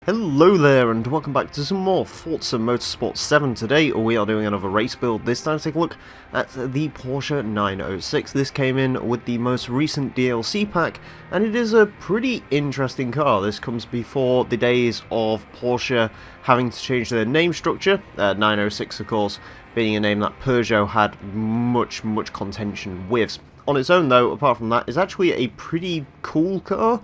Hello there and welcome back to some more Forza Motorsport 7. Today we are doing another race build, this time to take a look at the Porsche 906. This came in with the most recent DLC pack and it is a pretty interesting car. This comes before the days of Porsche having to change their name structure, 906 of course being a name that Peugeot had much contention with. On its own though, apart from that, it's actually a pretty cool car.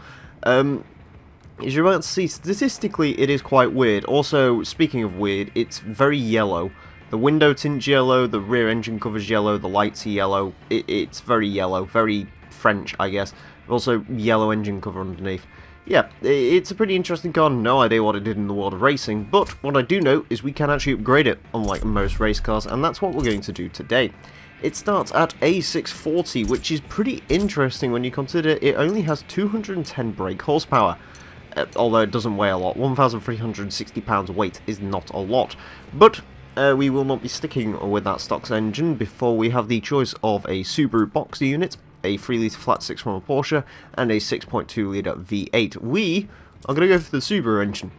As you're about to see, statistically it is quite weird. Also, speaking of weird, it's very yellow. The window tint's yellow, the rear engine cover's yellow, the lights are yellow. It's very yellow, very French, I guess. Also, yellow engine cover underneath. Yeah, it's a pretty interesting car. No idea what it did in the world of racing, but what I do know is we can actually upgrade it, unlike most race cars, and that's what we're going to do today. It starts at A640, which is pretty interesting when you consider it only has 210 brake horsepower. Although it doesn't weigh a lot. 1,360 pounds weight is not a lot. But we will not be sticking with that stocks engine before we have the choice of a Subaru box unit, a 3-litre flat 6 from a Porsche, and a 6.2-litre V8. We are going to go for the Subaru engine,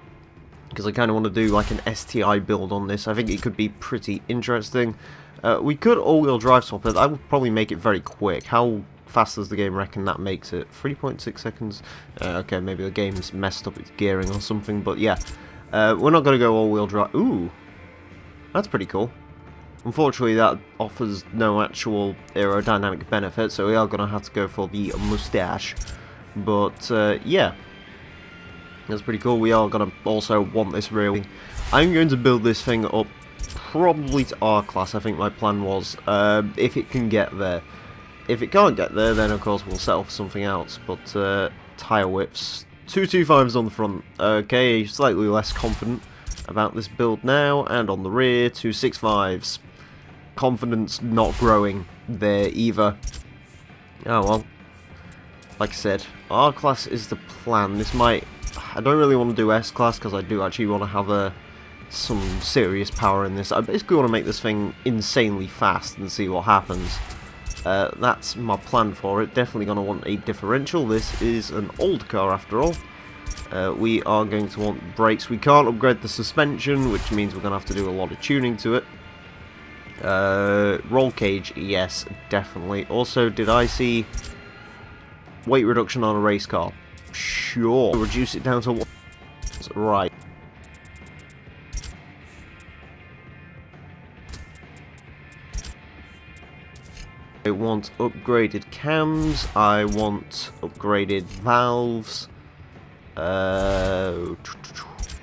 because I kind of want to do like an STI build on this. I think it could be pretty interesting. We could all-wheel drive swap it. That would probably make it very quick. How fast does the game reckon that makes it? 3.6 seconds? Okay, maybe the game's messed up its gearing or something, but yeah. We're not going to go all-wheel drive. Ooh, that's pretty cool. Unfortunately, that offers no actual aerodynamic benefit, so we are going to have to go for the mustache. But, yeah. That's pretty cool. We are going to also want this rear wing. I'm going to build this thing up probably to R-Class, I think my plan was, if it can get there. If it can't get there, then of course we'll settle for something else, but tyre widths, 225s on the front. Okay, slightly less confident about this build now, and on the rear, 265s. Confidence not growing there either. Oh well, like I said, R-Class is the plan. This might, I don't really want to do S-Class because I do actually want to have some serious power in this. I basically want to make this thing insanely fast and see what happens. That's my plan for it. Definitely going to want a differential. This is an old car after all. We are going to want brakes. We can't upgrade the suspension, which means we're going to have to do a lot of tuning to it. Roll cage, yes, definitely. Also, did I see weight reduction on a race car? Sure. Reduce it down to what? Right. I want upgraded cams, I want upgraded valves,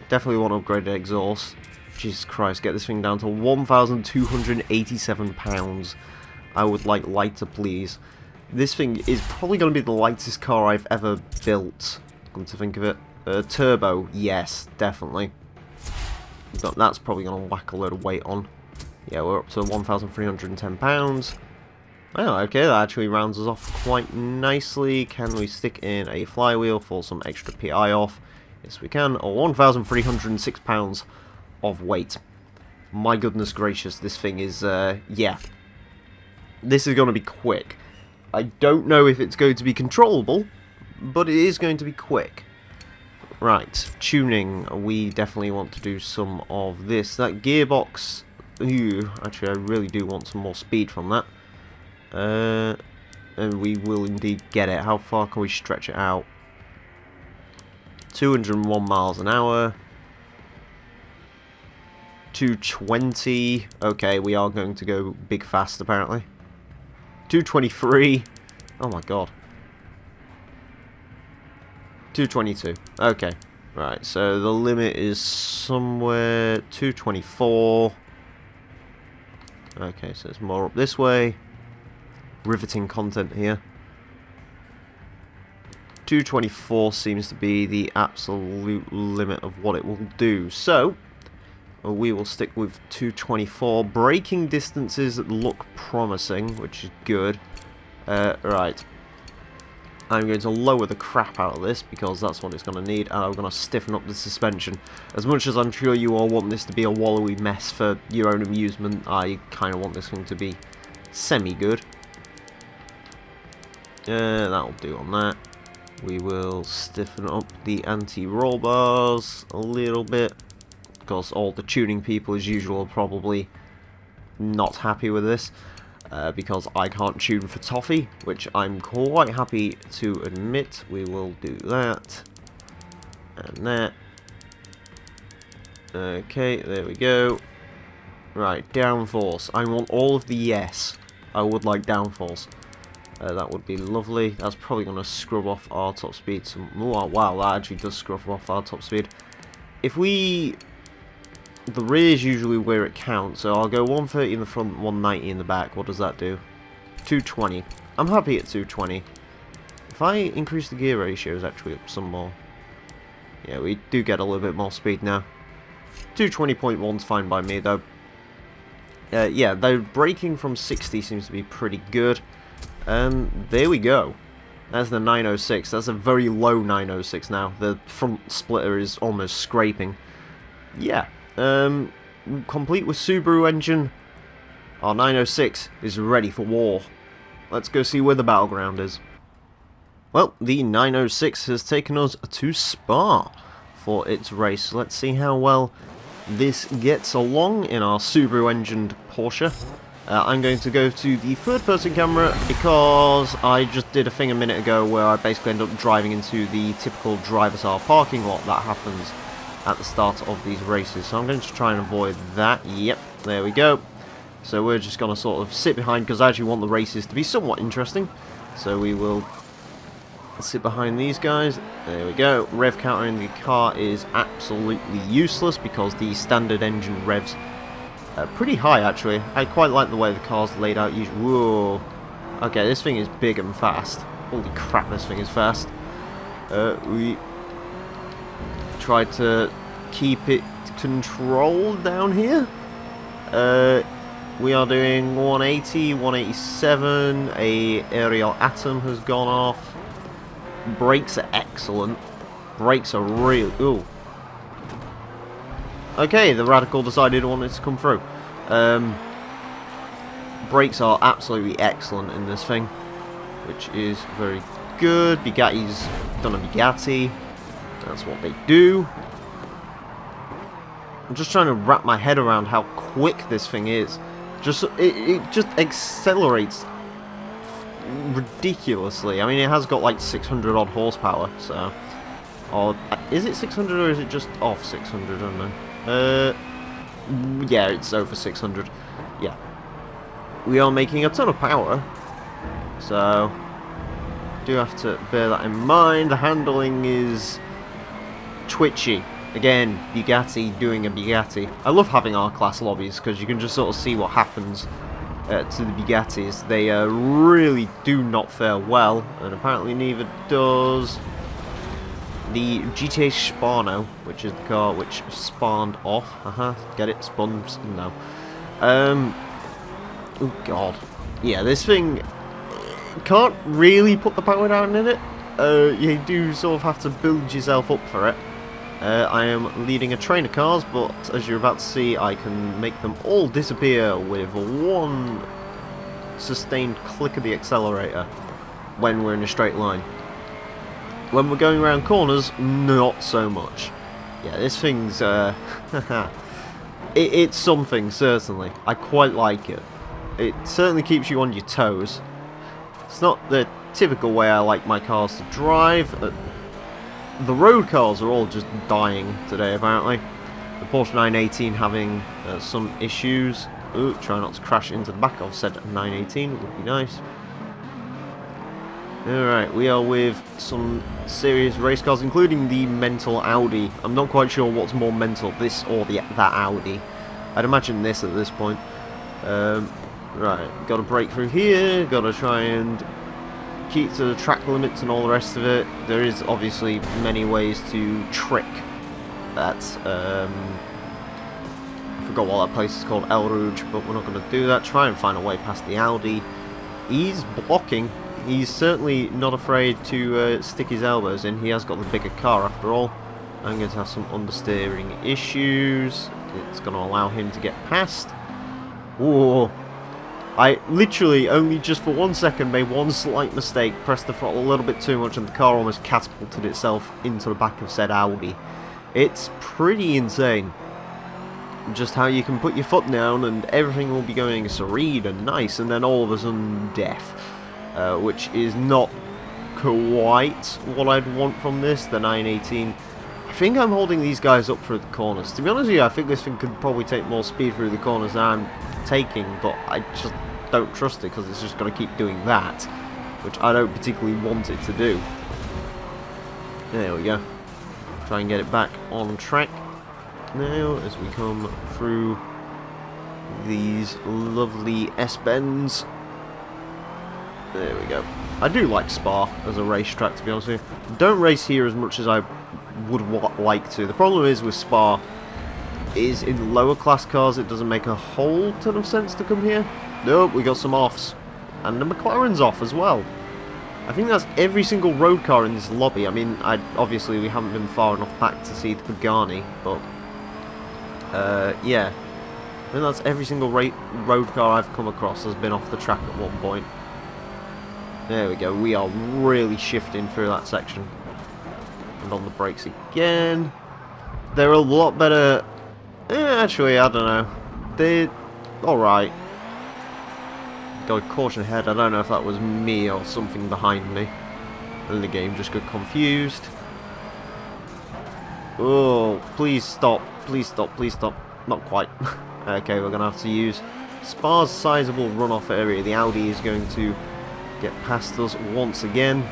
definitely want upgraded exhaust. Jesus Christ, get this thing down to 1,287 pounds. I would like lighter, please. This thing is probably going to be the lightest car I've ever built, come to think of it. Turbo, yes, definitely. But that's probably going to whack a load of weight on. Yeah, we're up to 1,310 pounds. Oh, okay, that actually rounds us off quite nicely. Can we stick in a flywheel for some extra PI off? Yes, we can. Oh, 1,306 pounds of weight. My goodness gracious, this thing is, yeah. This is going to be quick. I don't know if it's going to be controllable, but it is going to be quick. Right, tuning. We definitely want to do some of this. That gearbox, ew, actually I really do want some more speed from that. And we will indeed get it. How far can we stretch it out? 201 miles an hour. 220. Okay, we are going to go big fast apparently. 223. Oh my god. 222. Okay. Right, so the limit is somewhere 224. Okay, so it's more up this way. Riveting content here. 224 seems to be the absolute limit of what it will do. So, we will stick with 224. Braking distances look promising, which is good. Right. I'm going to lower the crap out of this because that's what it's going to need, and I'm going to stiffen up the suspension. As much as I'm sure you all want this to be a wallowy mess for your own amusement, I kind of want this thing to be semi-good. That'll do on that. We will stiffen up the anti-roll bars a little bit. Of course, all the tuning people, as usual, are probably not happy with this. Because I can't tune for toffee, which I'm quite happy to admit. We will do that. And that. Okay, there we go. Right, downforce. I want all of the yes. I would like downforce. That would be lovely. That's probably going to scrub off our top speed. Oh, wow, that actually does scrub off our top speed. If we... The rear is usually where it counts, so I'll go 130 in the front, 190 in the back. What does that do? 220. I'm happy at 220. If I increase the gear ratios actually up some more. Yeah, we do get a little bit more speed now. 220.1 is fine by me, though. Yeah, the braking from 60 seems to be pretty good. There we go. That's the 906. That's a very low 906 now. The front splitter is almost scraping. Yeah. Complete with Subaru engine, our 906 is ready for war. Let's go see where the battleground is. Well, the 906 has taken us to Spa for its race. Let's see how well this gets along in our Subaru engined Porsche. I'm going to go to the third person camera because I just did a thing a minute ago where I basically end up driving into the typical driver's hour parking lot that happens at the start of these races, so I'm going to try and avoid that. Yep, there we go. So we're just going to sort of sit behind, because I actually want the races to be somewhat interesting. So we will sit behind these guys. There we go. Rev counter in the car is absolutely useless because the standard engine revs are pretty high, actually. I quite like the way the car's laid out. Whoa. Okay, this thing is big and fast. Holy crap, this thing is fast. We try to keep it controlled down here. We are doing 180, 187. A aerial atom has gone off. Brakes are excellent. Brakes are real. Ooh. Okay, the Radical decided it wanted to come through. Brakes are absolutely excellent in this thing, which is very good. Bugatti's done a Bugatti. That's what they do. I'm just trying to wrap my head around how quick this thing is. It just accelerates ridiculously. I mean, it has got like 600 odd horsepower, so... Or, is it 600 or is it just off 600? I don't know. Yeah, it's over 600. Yeah. We are making a ton of power, so... do have to bear that in mind. The handling is twitchy. Again, Bugatti doing a Bugatti. I love having R-Class lobbies because you can just sort of see what happens to the Bugattis. They really do not fare well, and apparently neither does the GTA Spano, which is the car which spawned off. Get it? Spun? No. Oh god. Yeah, this thing can't really put the power down in it. You do sort of have to build yourself up for it. I am leading a train of cars, but as you're about to see, I can make them all disappear with one sustained click of the accelerator when we're in a straight line. When we're going around corners, not so much. Yeah, this thing's it's something, certainly. I quite like it. It certainly keeps you on your toes. It's not the typical way I like my cars to drive. The road cars are all just dying today, apparently. The Porsche 918 having some issues. Ooh, try not to crash into the back of said 918, would be nice. Alright, we are with some serious race cars, including the mental Audi. I'm not quite sure what's more mental, this or that Audi. I'd imagine this at this point. Right, got to break through here, got to try and keep to the track limits and all the rest of it. There is obviously many ways to trick that. I forgot what that place is called, El Rouge, but we're not going to do that. Try and find a way past the Audi. He's blocking. He's certainly not afraid to stick his elbows in. He has got the bigger car after all. I'm going to have some understeering issues. It's going to allow him to get past. Whoa. I literally only just for 1 second made one slight mistake, pressed the throttle a little bit too much, and the car almost catapulted itself into the back of said Audi. It's pretty insane. Just how you can put your foot down and everything will be going serene and nice, and then all of a sudden death. Which is not quite what I'd want from this, the 918. I think I'm holding these guys up through the corners. To be honest with you, I think this thing could probably take more speed through the corners than I'm taking, but I just don't trust it because it's just going to keep doing that, which I don't particularly want it to do. There we go. Try and get it back on track now as we come through these lovely S-bends. There we go. I do like Spa as a racetrack, to be honest with you. Don't race here as much as I would like to. The problem is with Spa is in lower class cars it doesn't make a whole ton of sense to come here. Nope, we got some offs. And the McLaren's off as well. I think that's every single road car in this lobby. I mean, obviously we haven't been far enough back to see the Pagani, but yeah. I think that's every single road car I've come across has been off the track at one point. There we go, we are really shifting through that section. And on the brakes again. They're a lot better. Actually, I don't know. They're alright. Got a caution ahead. I don't know if that was me or something behind me. And the game just got confused. Oh, please stop. Please stop. Please stop. Not quite. Okay, we're going to have to use Spa's sizable runoff area. The Audi is going to get past us once again.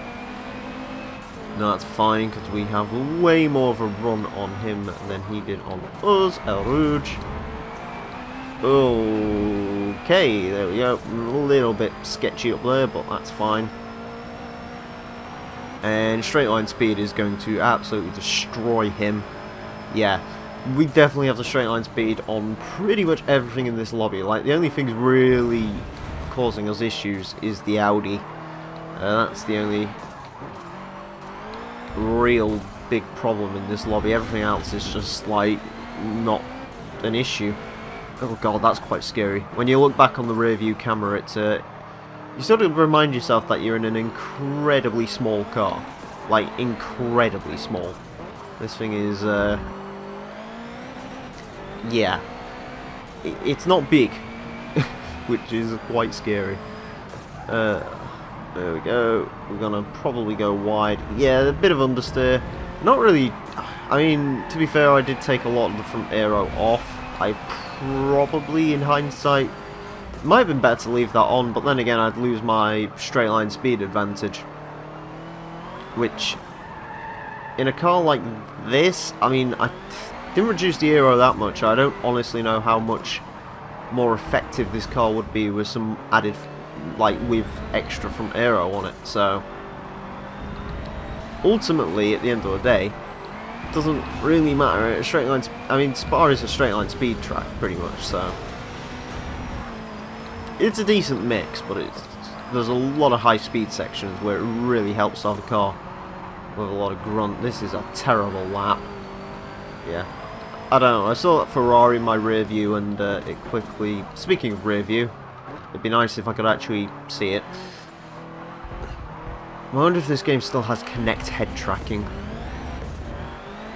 No, that's fine because we have way more of a run on him than he did on us. El Rouge. Okay, there we go. A little bit sketchy up there, but that's fine. And straight line speed is going to absolutely destroy him. Yeah, we definitely have the straight line speed on pretty much everything in this lobby. Like, the only thing really causing us issues is the Audi. That's the only real big problem in this lobby. Everything else is just like not an issue. Oh god, that's quite scary. When you look back on the rear view camera, it's you sort of remind yourself that you're in an incredibly small car. Like, incredibly small. This thing is yeah, it's not big, which is quite scary. There we go. We're gonna probably go wide. Yeah, a bit of understeer. Not really. I mean, to be fair, I did take a lot of the front aero off. I probably, in hindsight, might have been better to leave that on, but then again, I'd lose my straight line speed advantage. Which, in a car like this, I mean, I didn't reduce the aero that much. I don't honestly know how much more effective this car would be with some added, like, with extra front aero on it. So ultimately, at the end of the day, it doesn't really matter. A straight line, I mean, Spa is a straight line speed track pretty much, so it's a decent mix, but there's a lot of high speed sections where it really helps off a car with a lot of grunt. This is a terrible lap. Yeah, I don't know, I saw that Ferrari in my rear view, and it quickly, speaking of rear view, it'd be nice if I could actually see it. I wonder if this game still has Kinect head tracking.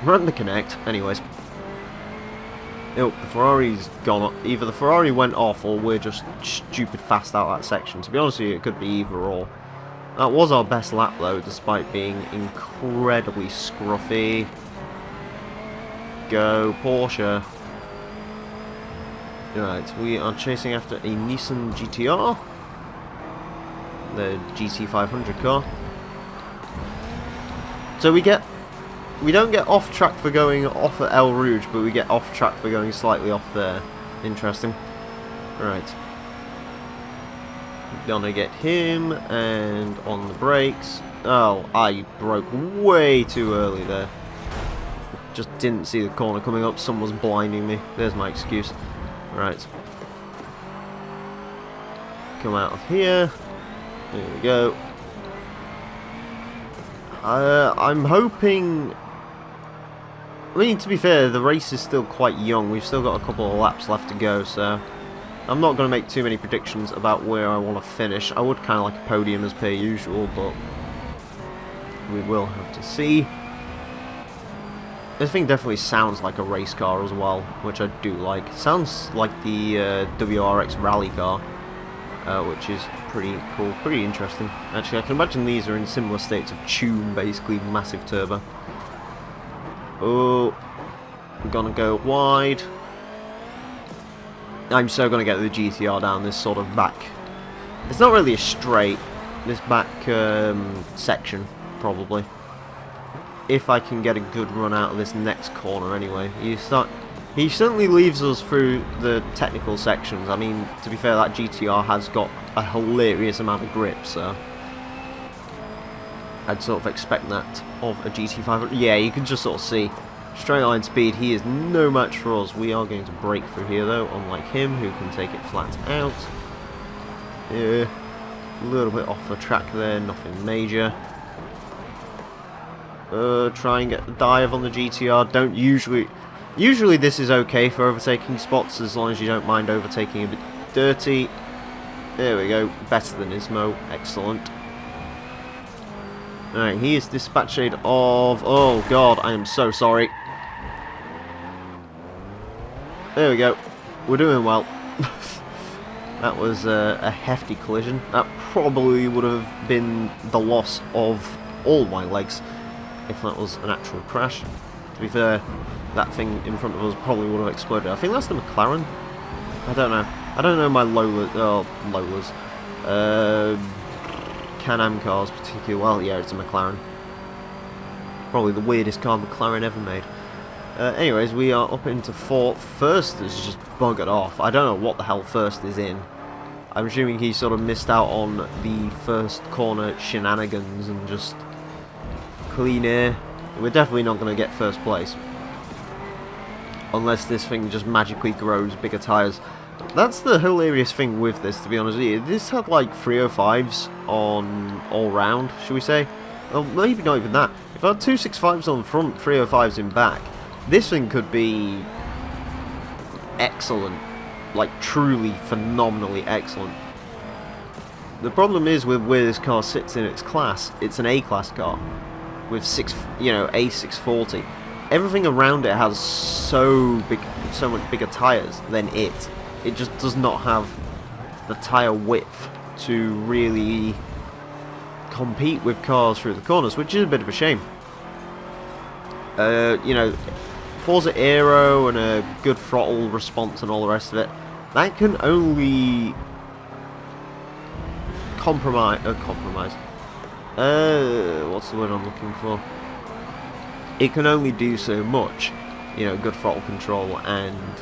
Run the Kinect, anyways. Oh, the Ferrari's gone up. Either the Ferrari went off or we're just stupid fast out that section. To be honest with you, it could be either or. That was our best lap though, despite being incredibly scruffy. Go, Porsche. Right, we are chasing after a Nissan GTR. The GT500 car. So we don't get off track for going off at El Rouge, but we get off track for going slightly off there. Interesting. Right. Gonna get him, and on the brakes. Oh, I broke way too early there. Just didn't see the corner coming up. Someone was blinding me. There's my excuse. Right. Come out of here. There we go. I'm hoping... I mean, to be fair, the race is still quite young. We've still got a couple of laps left to go, so I'm not going to make too many predictions about where I want to finish. I would kind of like a podium as per usual, but we will have to see. This thing definitely sounds like a race car as well, which I do like. It sounds like the WRX rally car, which is pretty cool, pretty interesting. Actually, I can imagine these are in similar states of tune, basically, massive turbo. Oh, I'm going to go wide. I'm so going to get the GTR down this sort of back. It's not really a straight, this back section, probably. If I can get a good run out of this next corner anyway. He certainly leaves us through the technical sections. I mean, to be fair, that GTR has got a hilarious amount of grip, so I'd sort of expect that of a GT500. Yeah, you can just sort of see. Straight line speed, he is no match for us. We are going to break through here though, unlike him, who can take it flat out. Yeah, a little bit off the track there, nothing major. Try and get the dive on the GTR. Don't usually this is okay for overtaking spots as long as you don't mind overtaking a bit dirty. There we go, better than Ismo, excellent. Alright, he is dispatched of, oh god, I am so sorry. There we go, we're doing well. That was a hefty collision. That probably would have been the loss of all my legs if that was an actual crash. To be fair, that thing in front of us probably would have exploded. I think that's the McLaren. I don't know. I don't know my Lolas. Can-Am cars particularly well. Yeah, it's a McLaren. Probably the weirdest car McLaren ever made. Anyways, we are up into fourth. First has just buggered off. I don't know what the hell first is in. I'm assuming he sort of missed out on the first corner shenanigans and just clean air. We're definitely not going to get first place. Unless this thing just magically grows bigger tyres. That's the hilarious thing with this, to be honest with you. This had like 305s on all round, should we say? Well, maybe not even that. If I had 265s on the front, 305s in back, this thing could be excellent. Like, truly, phenomenally excellent. The problem is with where this car sits in its class, it's an A-class car. With A640. Everything around it has so much bigger tyres than it. It just does not have the tyre width to really compete with cars through the corners, which is a bit of a shame. Forza Aero and a good throttle response and all the rest of it, that can only compromise. What's the word I'm looking for? It can only do so much, good throttle control and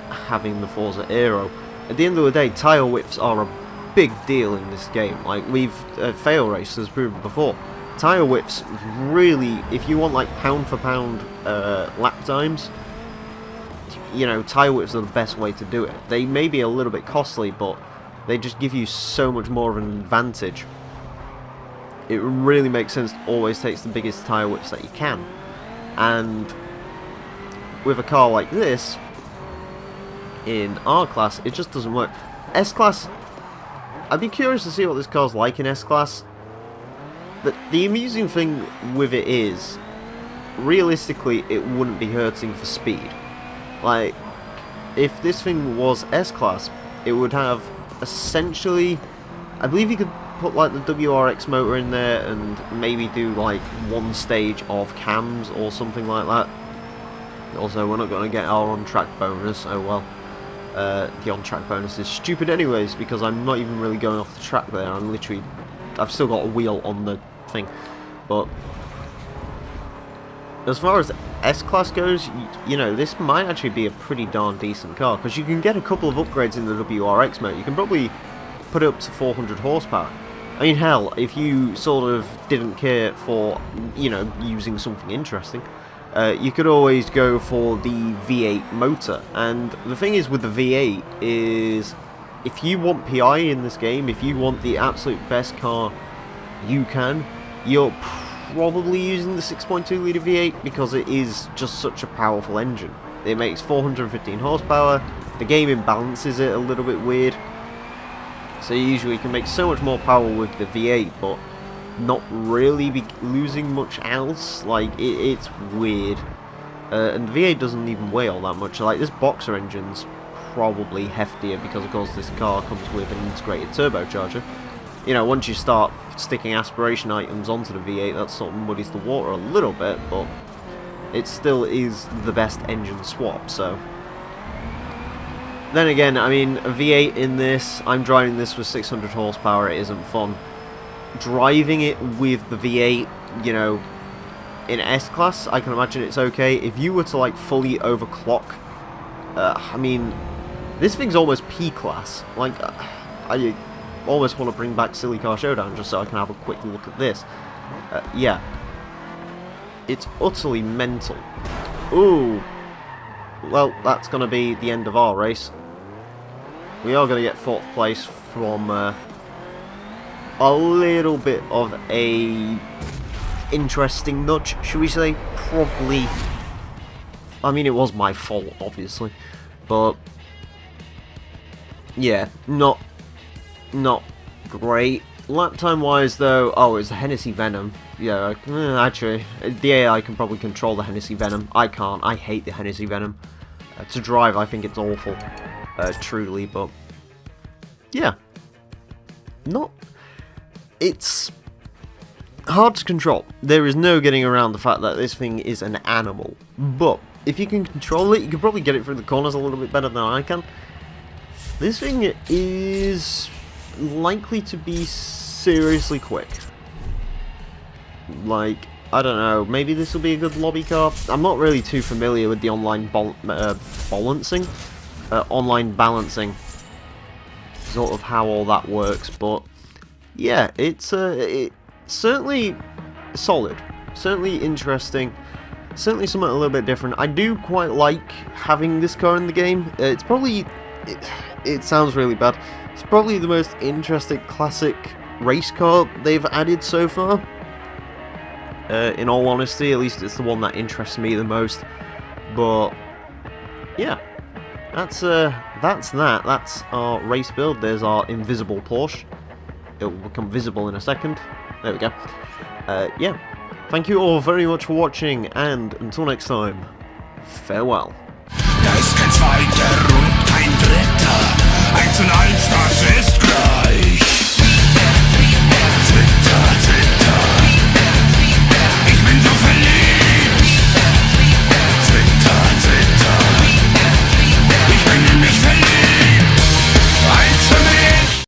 having the Forza Aero. At the end of the day, tyre widths are a big deal in this game. Like, we've Fail Race has proven before. Tyre widths really, if you want like pound for pound lap times, tyre widths are the best way to do it. They may be a little bit costly, but they just give you so much more of an advantage. It really makes sense to always take the biggest tyre widths that you can. And with a car like this, in R class, it just doesn't work. S class, I'd be curious to see what this car's like in S class. The amusing thing with it is, realistically, it wouldn't be hurting for speed. Like, if this thing was S class, it would have essentially, I believe you could put like the WRX motor in there and maybe do like one stage of cams or something like that. Also, we're not going to get our on-track bonus. Oh well. The on-track bonus is stupid anyways, because I'm not even really going off the track there. I've still got a wheel on the thing. But as far as S-Class goes, this might actually be a pretty darn decent car, because you can get a couple of upgrades in the WRX mode. You can probably put it up to 400 horsepower. I mean, hell, if you sort of didn't care for, using something interesting, you could always go for the V8 motor. And the thing is with the V8 is, if you want PI in this game, if you want the absolute best car you can, you're probably using the 6.2 litre V8, because it is just such a powerful engine. It makes 415 horsepower, the game imbalances it a little bit weird. So you usually can make so much more power with the V8, but not really be losing much else. Like, it's weird. And the V8 doesn't even weigh all that much. Like, this boxer engine's probably heftier because, of course, this car comes with an integrated turbocharger. You know, once you start sticking aspiration items onto the V8, that sort of muddies the water a little bit, but it still is the best engine swap, so. Then again, I mean, a V8 in this, I'm driving this with 600 horsepower, it isn't fun. Driving it with the V8, you know, in S-Class, I can imagine it's okay. If you were to, like, fully overclock, I mean, this thing's almost P-Class. Like, I almost want to bring back Silly Car Showdown just so I can have a quick look at this. Yeah. It's utterly mental. Ooh. Well, that's going to be the end of our race. We are going to get 4th place from a little bit of a interesting nudge, should we say? Probably. I mean, it was my fault, obviously. But yeah, not great. Lap time wise though, oh, it's the Hennessy Venom. Yeah, actually, the AI can probably control the Hennessy Venom. I can't. I hate the Hennessy Venom. To drive, I think it's awful. Truly, but yeah. It's hard to control. There is no getting around the fact that this thing is an animal. But if you can control it, you can probably get it through the corners a little bit better than I can. This thing is likely to be seriously quick. Like, I don't know, maybe this will be a good lobby car. I'm not really too familiar with the online balancing, sort of how all that works, but yeah, it's certainly solid, certainly interesting, certainly something a little bit different. I do quite like having this car in the game. It's probably, it sounds really bad, it's probably the most interesting classic race car they've added so far. In all honesty, at least it's the one that interests me the most. But yeah, that's that. That's our race build. There's our invisible Porsche. It will become visible in a second. There we go. Yeah, thank you all very much for watching, and until next time, farewell. Da ist kein Zweiter und kein Dritter. 1 und 1, das ist gleich.